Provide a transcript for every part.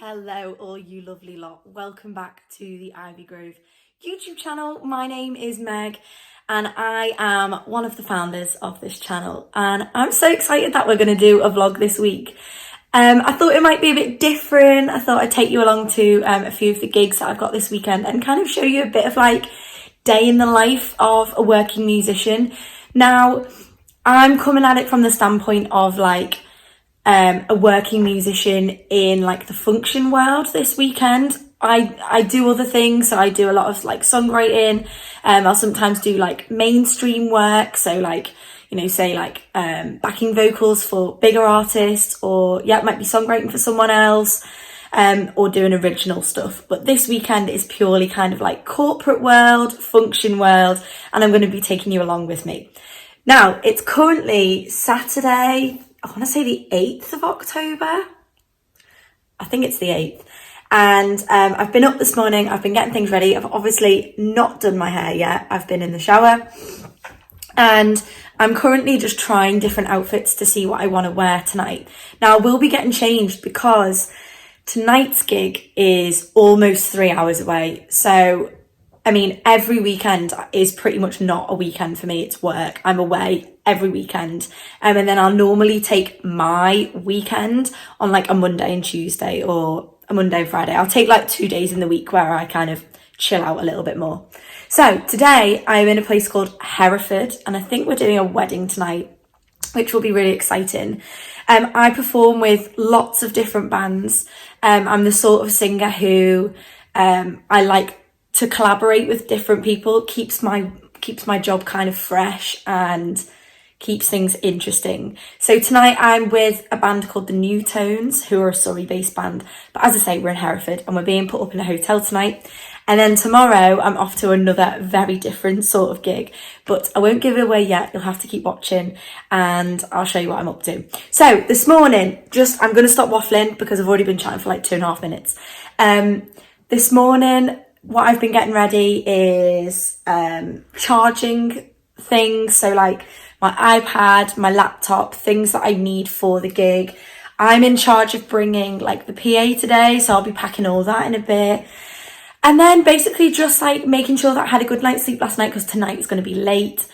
Hello all you lovely lot, welcome back to the Ivy Grove YouTube channel. My name is Meg and I am one of the founders of this channel, and I'm so excited that we're going to do a vlog this week. I thought it might be a bit different. I thought I'd take you along to a few of the gigs that I've got this weekend and kind of show you a bit of like day in the life of a working musician. Now, I'm coming at it from the standpoint of like a working musician in like the function world this weekend. I do other things, so I do a lot of like songwriting. I'll sometimes do like mainstream work, so like, you know, say like backing vocals for bigger artists, or it might be songwriting for someone else, or doing original stuff. But this weekend is purely kind of like corporate world, function world, and I'm going to be taking you along with me. Now, it's currently Saturday, I want to say the 8th of October. I think it's the 8th. And I've been up this morning, I've been getting things ready. I've obviously not done my hair yet. I've been in the shower. And I'm currently just trying different outfits to see what I want to wear tonight. Now, I will be getting changed because tonight's gig is almost 3 hours away. So, I mean, every weekend is pretty much not a weekend for me. It's work. I'm away every weekend. And then I'll normally take my weekend on like a Monday and Tuesday, or a Monday and Friday. I'll take like 2 days in the week where I kind of chill out a little bit more. So today I'm in a place called Hereford, and I think we're doing a wedding tonight, which will be really exciting. I perform with lots of different bands. I'm the sort of singer who I like to collaborate with different people, keeps my job kind of fresh and keeps things interesting. So tonight I'm with a band called the New Tones, who are a Surrey-based band. But as I say, we're in Hereford and we're being put up in a hotel tonight. And then tomorrow I'm off to another very different sort of gig. But I won't give it away yet. You'll have to keep watching and I'll show you what I'm up to. So this morning, I'm going to stop waffling because I've already been chatting for like 2.5 minutes. This morning, what I've been getting ready is charging things. So like my iPad, my laptop, things that I need for the gig. I'm in charge of bringing like the PA today, so I'll be packing all that in a bit. And then basically just like making sure that I had a good night's sleep last night, because tonight is going to be late.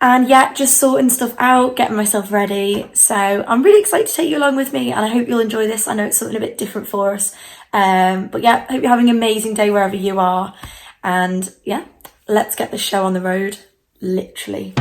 And just sorting stuff out, getting myself ready. So I'm really excited to take you along with me, and I hope you'll enjoy this. I know it's something a bit different for us. But I hope you're having an amazing day wherever you are. And let's get the show on the road, literally.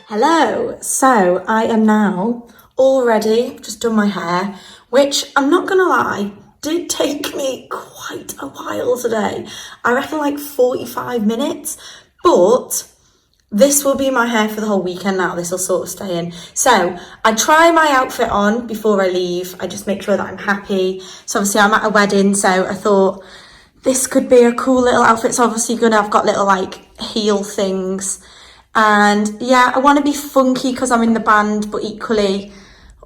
Hello, so I am now all ready, just done my hair, which I'm not gonna lie, did take me quite a while today. I reckon like 45 minutes, but this will be my hair for the whole weekend now. This will sort of stay in. So I try my outfit on before I leave. I just make sure that I'm happy. So obviously I'm at a wedding, so I thought this could be a cool little outfit. So obviously I've got little like heel things. And I want to be funky because I'm in the band, but equally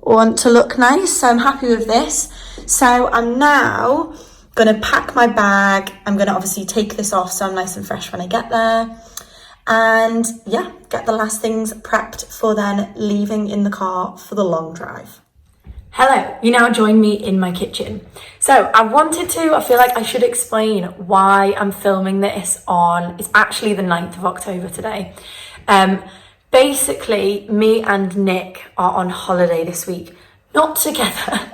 want to look nice. So I'm happy with this. So I'm now going to pack my bag. I'm going to obviously take this off so I'm nice and fresh when I get there. And get the last things prepped for then leaving in the car for the long drive. Hello, you now join me in my kitchen. So I feel like I should explain why I'm filming this it's actually the 9th of October today. Basically, me and Nick are on holiday this week, not together.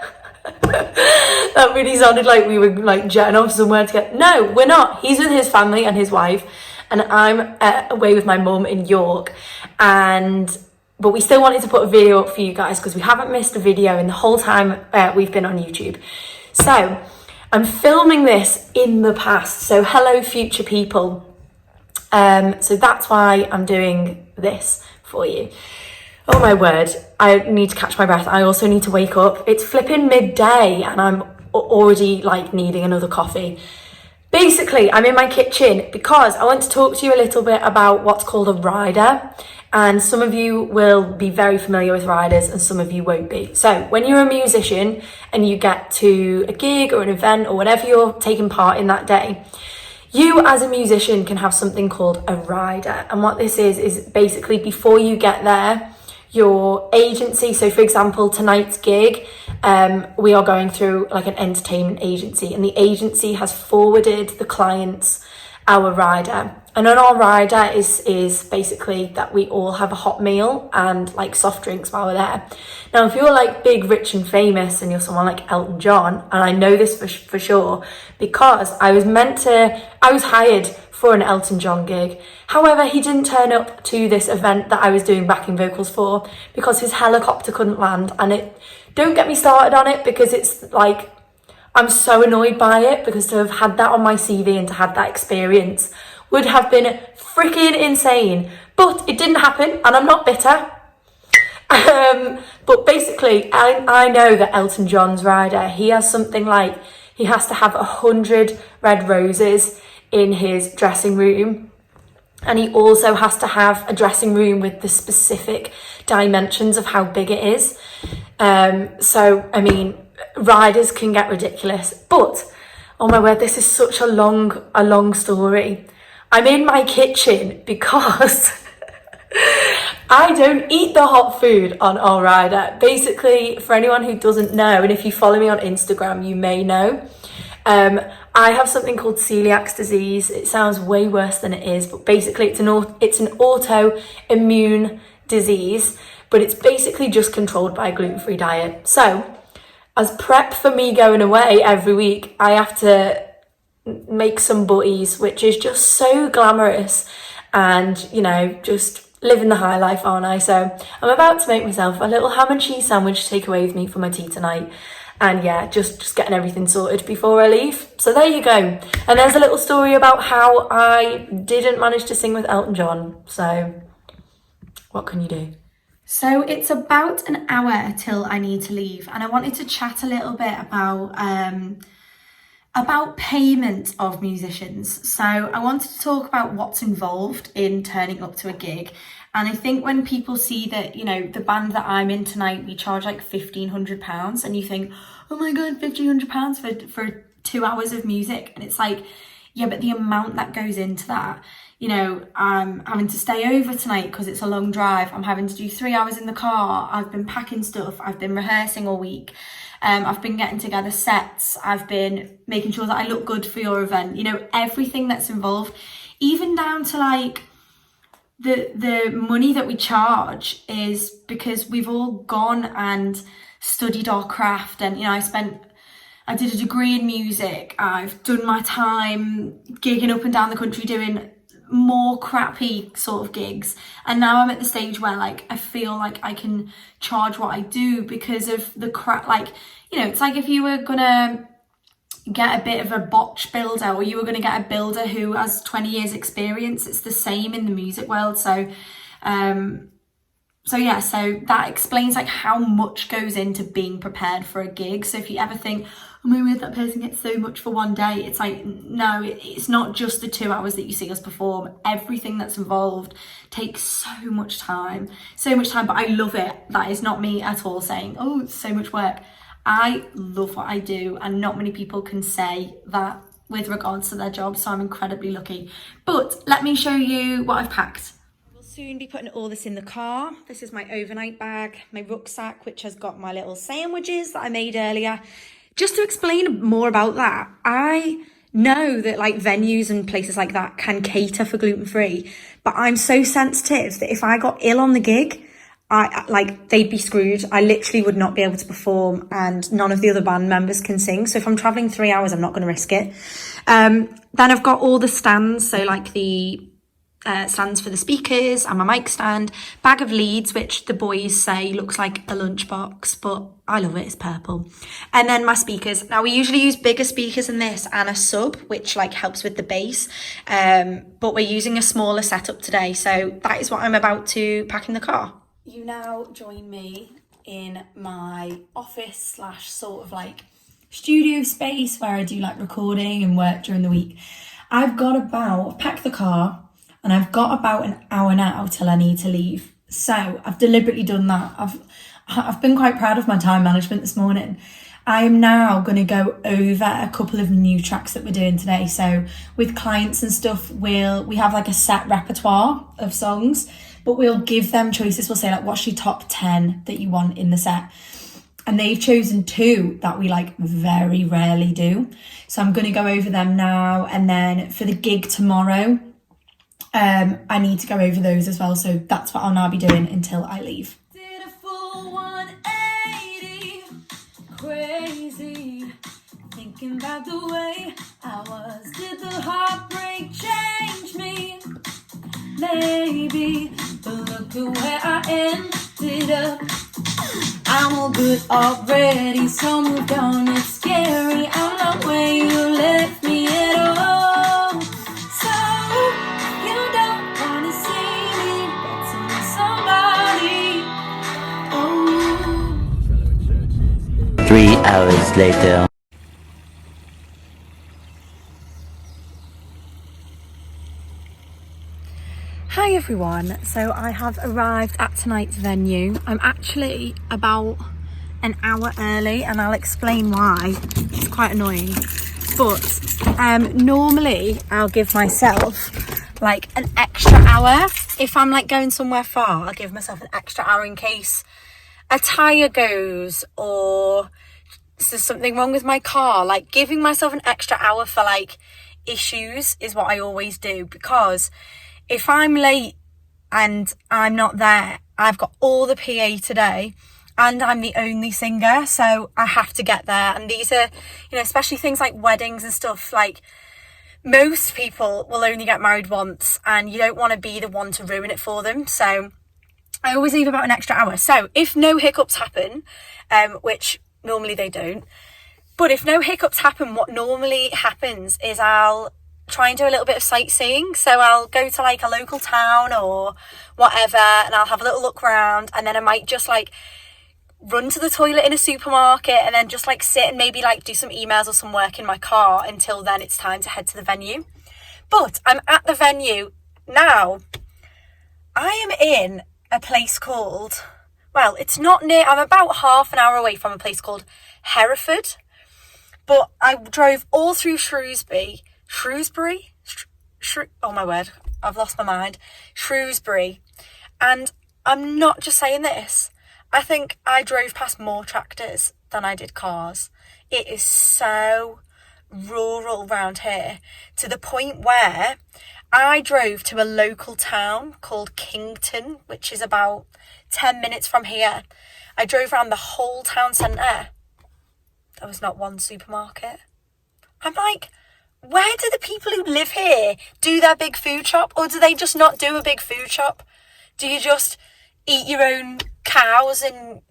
That really sounded like we were like jetting off somewhere together. No, we're not. He's with his family and his wife, and I'm away with my mum in York. But we still wanted to put a video up for you guys because we haven't missed a video in the whole time we've been on YouTube. So I'm filming this in the past. So hello, future people. So that's why I'm doing this for you. Oh my word, I need to catch my breath. I also need to wake up. It's flipping midday and I'm already like needing another coffee. Basically, I'm in my kitchen because I want to talk to you a little bit about what's called a rider. And some of you will be very familiar with riders and some of you won't be. So when you're a musician and you get to a gig or an event or whatever you're taking part in that day, you as a musician can have something called a rider. And what this is basically before you get there, your agency, so for example tonight's gig, we are going through like an entertainment agency, and the agency has forwarded the clients our rider. And on our rider is basically that we all have a hot meal and like soft drinks while we're there. Now if you're like big, rich and famous and you're someone like Elton John, and I know this for sure because I was hired for an Elton John gig. However, he didn't turn up to this event that I was doing backing vocals for because his helicopter couldn't land. And don't get me started on it because it's like, I'm so annoyed by it, because to have had that on my CV and to have that experience would have been freaking insane. But it didn't happen and I'm not bitter. But basically, I know that Elton John's rider, he has something like, he has to have 100 red roses in his dressing room. And he also has to have a dressing room with the specific dimensions of how big it is. So, I mean, riders can get ridiculous. But, oh my word, this is such a long story. I'm in my kitchen because I don't eat the hot food on our rider. Basically, for anyone who doesn't know, and if you follow me on Instagram, you may know, I have something called celiac disease. It sounds way worse than it is, but basically it's an autoimmune disease, but it's basically just controlled by a gluten-free diet. So as prep for me going away every week, I have to make some butties, which is just so glamorous and, you know, just living the high life, aren't I? So I'm about to make myself a little ham and cheese sandwich to take away with me for my tea tonight. And yeah, just getting everything sorted before I leave. So there you go. And there's a little story about how I didn't manage to sing with Elton John. So what can you do? So it's about an hour till I need to leave. And I wanted to chat a little bit about payment of musicians. So I wanted to talk about what's involved in turning up to a gig. And I think when people see that, you know, the band that I'm in tonight, we charge like £1,500, and you think, oh my God, £1,500 for 2 hours of music. And it's like, yeah, but the amount that goes into that, you know, I'm having to stay over tonight because it's a long drive. I'm having to do 3 hours in the car. I've been packing stuff. I've been rehearsing all week. I've been getting together sets. I've been making sure that I look good for your event. You know, everything that's involved, even down to like the money that we charge is because we've all gone and studied our craft. And, you know, I did a degree in music. I've done my time gigging up and down the country doing more crappy sort of gigs, and now I'm at the stage where like I feel like I can charge what I do because of the crap. Like, you know, it's like if you were gonna get a bit of a botch builder, or you were gonna get a builder who has 20 years experience. It's the same in the music world. So yeah, so that explains like how much goes into being prepared for a gig. So if you ever think, oh my word, that person gets so much for one day, it's like, no, it's not just the 2 hours that you see us perform. Everything that's involved takes so much time, but I love it. That is not me at all saying, oh, it's so much work. I love what I do, and not many people can say that with regards to their job, so I'm incredibly lucky. But let me show you what I've packed. Soon be putting all this in the car. This is my overnight bag, my rucksack, which has got my little sandwiches that I made earlier. Just to explain more about that, I know that like venues and places like that can cater for gluten-free, but I'm so sensitive that if I got ill on the gig, they'd be screwed. I literally would not be able to perform, and none of the other band members can sing. So if I'm traveling 3 hours, I'm not going to risk it. Then I've got all the stands, so like the stands for the speakers and my mic stand, bag of leads, which the boys say looks like a lunchbox, but I love it, it's purple. And then my speakers. Now we usually use bigger speakers than this and a sub, which like helps with the bass, but we're using a smaller setup today, so that is what I'm about to pack in the car. you now join me in my office slash sort of like studio space where I do like recording and work during the week. I've packed the car and I've got about an hour now till I need to leave. So I've deliberately done that. I've been quite proud of my time management this morning. I am now going to go over a couple of new tracks that we're doing today. So with clients and stuff, we have like a set repertoire of songs, but we'll give them choices. We'll say like, what's your top 10 that you want in the set? And they've chosen 2 that we like very rarely do. So I'm going to go over them now. And then for the gig tomorrow, I need to go over those as well. So that's what I'll now be doing until I leave. Did a full 180, crazy, thinking about the way I was. Did the heartbreak change me? Maybe, but look at where I ended up. I'm all good already, so moved on. It's scary, I'm not where you left me at all. So you don't wanna see me get to know somebody. Oh. 3 hours later. Hi everyone, so I have arrived at tonight's venue. I'm actually about an hour early and I'll explain why. It's quite annoying, but normally I'll give myself like an extra hour. If I'm like going somewhere far, I'll give myself an extra hour in case a tyre goes or there's something wrong with my car. Like giving myself an extra hour for like issues is what I always do, because if I'm late and I'm not there, I've got all the PA today and I'm the only singer, so I have to get there. And these are, you know, especially things like weddings and stuff, like most people will only get married once and you don't want to be the one to ruin it for them. So I always leave about an extra hour. So if no hiccups happen, which normally they don't, but if no hiccups happen, what normally happens is I'll try and do a little bit of sightseeing. So I'll go to like a local town or whatever and I'll have a little look around, and then I might just like run to the toilet in a supermarket and then just like sit and maybe like do some emails or some work in my car until then it's time to head to the venue. But I'm at the venue now. I am in a place called, well, it's not near, I'm about half an hour away from a place called Hereford, but I drove all through Shrewsbury, oh my word, I've lost my mind, Shrewsbury. And I'm not just saying this, I think I drove past more tractors than I did cars. It is so rural round here, to the point where I drove to a local town called Kington, which is about 10 minutes from here. I drove around the whole town centre. There was not one supermarket. I'm like, where do the people who live here do their big food shop? Or do they just not do a big food shop? Do you just eat your own cows and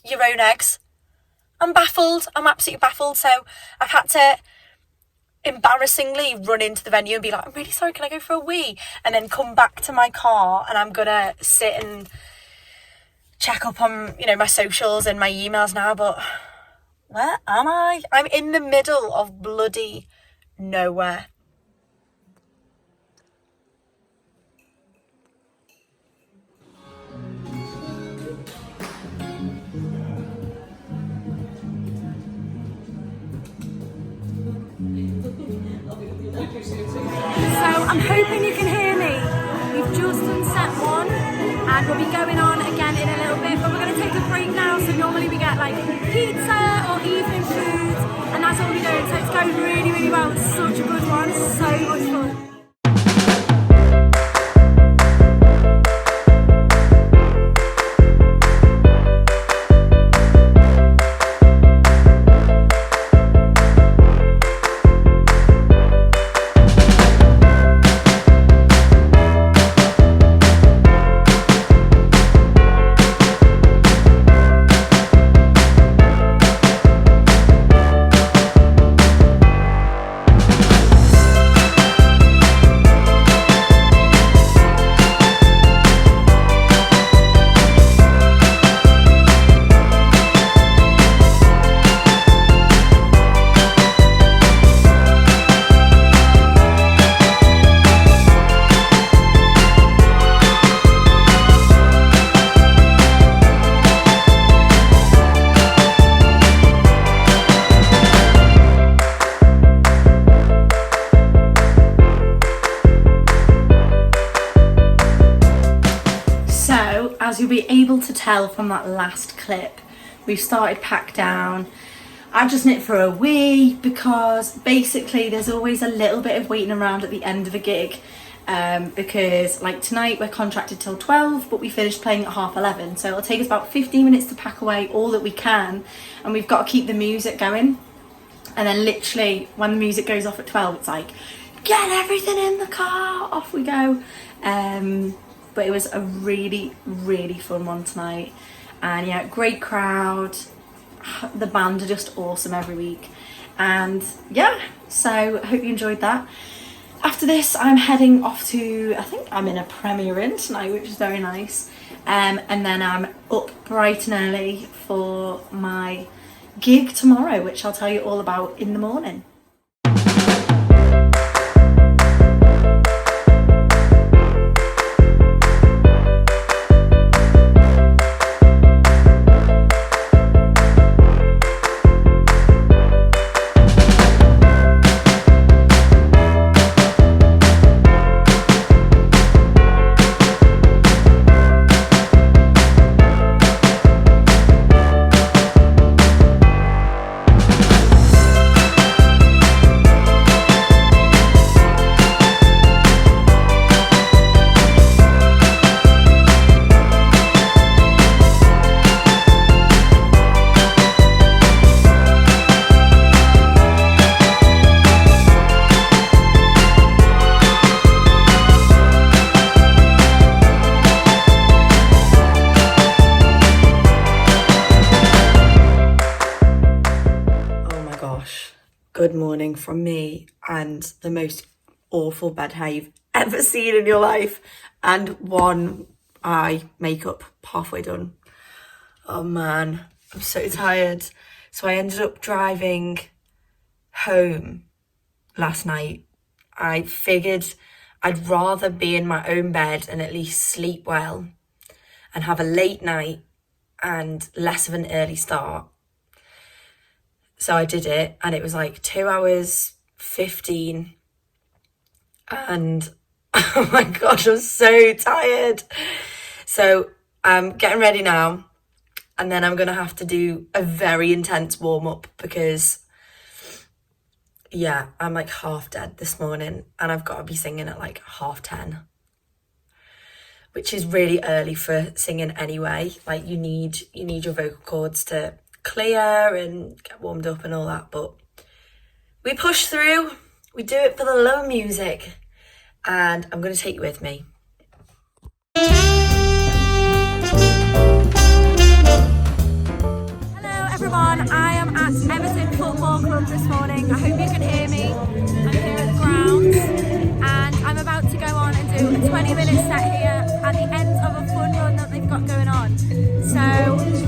your own eggs? I'm baffled. I'm absolutely baffled. So I've had to embarrassingly run into the venue and be like, I'm really sorry, can I go for a wee? And then come back to my car and I'm going to sit and check up on, you know, my socials and my emails now. But where am I? I'm in the middle of bloody nowhere. So I'm hoping you can hear me. We've just done set 1 and we'll be going on again in a little bit, but we're going to take a break now. So normally we get like pizza or evening food and that's all we're doing. So it's going really, really well. It's such a good one, so much fun. you'll be able to tell from that last clip, we've started Pack Down. I've just nipped for a wee because basically there's always a little bit of waiting around at the end of a gig, because like tonight we're contracted till 12 but we finished playing at 11:30, so it'll take us about 15 minutes to pack away all that we can, and we've got to keep the music going. And then literally when the music goes off at 12, it's like, get everything in the car, off we go. But it was a really, really fun one tonight. And yeah, great crowd. The band are just awesome every week. And yeah, so I hope you enjoyed that. After this, I'm heading off to, I think I'm in a Premier Inn tonight, which is very nice. And then I'm up bright and early for my gig tomorrow, which I'll tell you all about in the morning. Good morning from me and the most awful bed hair you've ever seen in your life, and one eye makeup halfway done. Oh man, I'm so tired. So I ended up driving home last night. I figured I'd rather be in my own bed and at least sleep well and have a late night and less of an early start. So I did it, and it was like 2 hours 15, and oh my gosh, I'm so tired. So I'm getting ready now, and then I'm gonna have to do a very intense warm-up because yeah, I'm like half dead this morning, and I've got to be singing at like 10:30, which is really early for singing anyway. Like you need your vocal cords to clear and get warmed up and all that, but we push through, we do it for the love of music, and I'm going to take you with me. Hello everyone, I am at Everton Football Club this morning. I hope you can hear me. I'm here at the grounds and I'm about to go on and do a 20-minute set here at the end of a fun run that they've got going on. So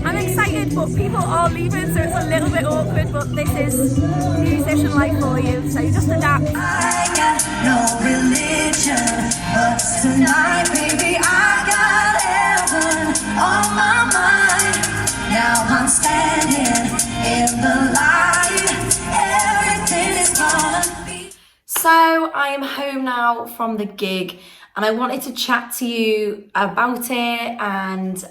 I'm excited, but people are leaving, so it's a little bit awkward, but this is musician life for you, so you just adapt. I got no religion, but tonight, baby, I got heaven on my mind. Now I'm standing in the light, everything is gonna be. So I am home now from the gig, and I wanted to chat to you about it and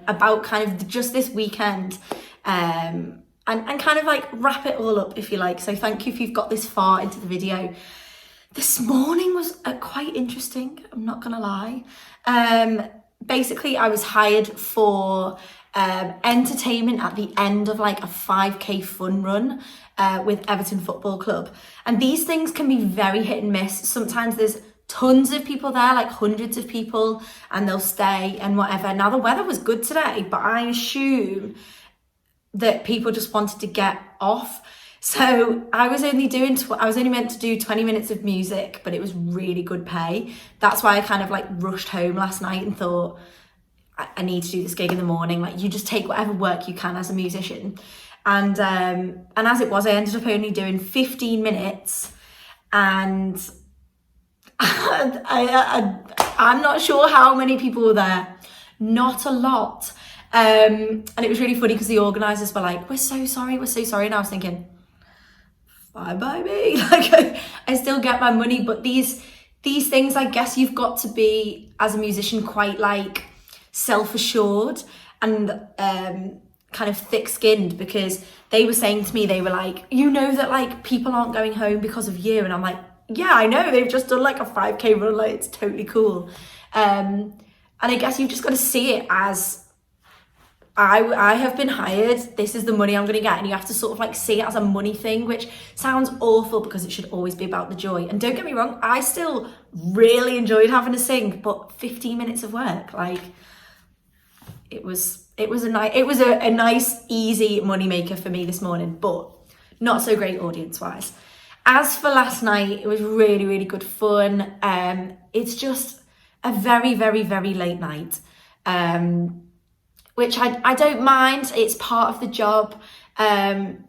about kind of just this weekend, and kind of like wrap it all up if you like. So thank you if you've got this far into the video. This morning was quite interesting, I'm not gonna lie. Basically I was hired for entertainment at the end of like a 5k fun run with Everton Football Club. And these things can be very hit and miss. Sometimes there's tons of people there, like hundreds of people, and they'll stay and whatever. Now the weather was good today, but I assume that people just wanted to get off. So I was only meant to do 20 minutes of music, but it was really good pay. That's why I kind of like rushed home last night and thought, I need to do this gig in the morning. Like you just take whatever work you can as a musician. And as it was, I ended up only doing 15 minutes, and I'm not sure how many people were there. Not a lot. And it was really funny because the organisers were like, we're so sorry. And I was thinking, bye bye me. Like I still get my money, but these things, I guess you've got to be, as a musician, quite like self-assured and kind of thick-skinned, because they were saying to me, they were like, you know that like people aren't going home because of you. And I'm like, yeah, I know, they've just done like a 5K run, like it's totally cool. And I guess you've just got to see it as, I have been hired, this is the money I'm going to get, and you have to sort of like see it as a money thing, which sounds awful because it should always be about the joy. And don't get me wrong, I still really enjoyed having to sing, but 15 minutes of work, like it was a nice easy money maker for me this morning, but not so great audience wise. As for last night, it was really, really good fun. It's just a very, very, very late night. Which I don't mind, it's part of the job, and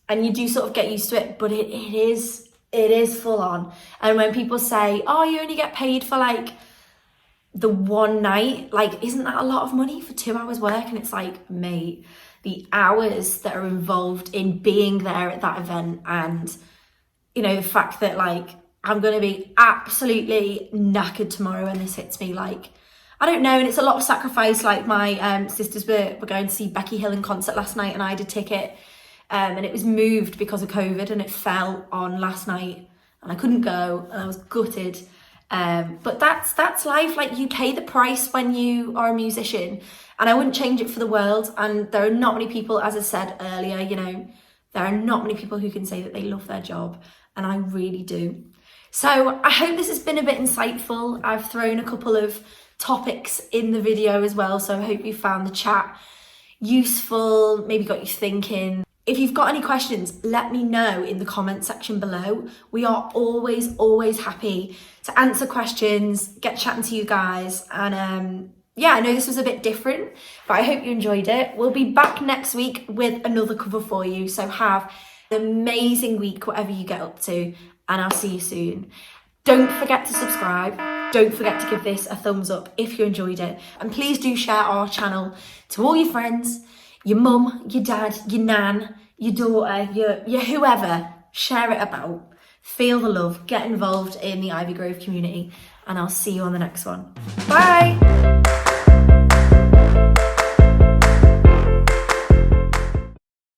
you do sort of get used to it, but it is full on. And when people say, oh, you only get paid for like the one night, like, isn't that a lot of money for 2 hours work? And it's like, mate, the hours that are involved in being there at that event, and, you know, the fact that like, I'm going to be absolutely knackered tomorrow when this hits me, like, I don't know, and it's a lot of sacrifice. Like my sisters were going to see Becky Hill in concert last night, and I had a ticket, and it was moved because of COVID, and it fell on last night, and I couldn't go, and I was gutted. But that's life. Like, you pay the price when you are a musician, and I wouldn't change it for the world. And there are not many people, as I said earlier, you know, there are not many people who can say that they love their job, and I really do. So I hope this has been a bit insightful. I've thrown a couple of topics in the video as well, so I hope you found the chat useful, maybe got you thinking. If you've got any questions, let me know in the comment section below. We are always happy to answer questions, get chatting to you guys, and yeah, I know this was a bit different, but I hope you enjoyed it. We'll be back next week with another cover for you, so have an amazing week whatever you get up to, and I'll see you soon. Don't forget to subscribe. Don't forget to give this a thumbs up if you enjoyed it. And please do share our channel to all your friends, your mum, your dad, your nan, your daughter, your whoever. Share it about. Feel the love. Get involved in the Ivy Grove community. And I'll see you on the next one. Bye.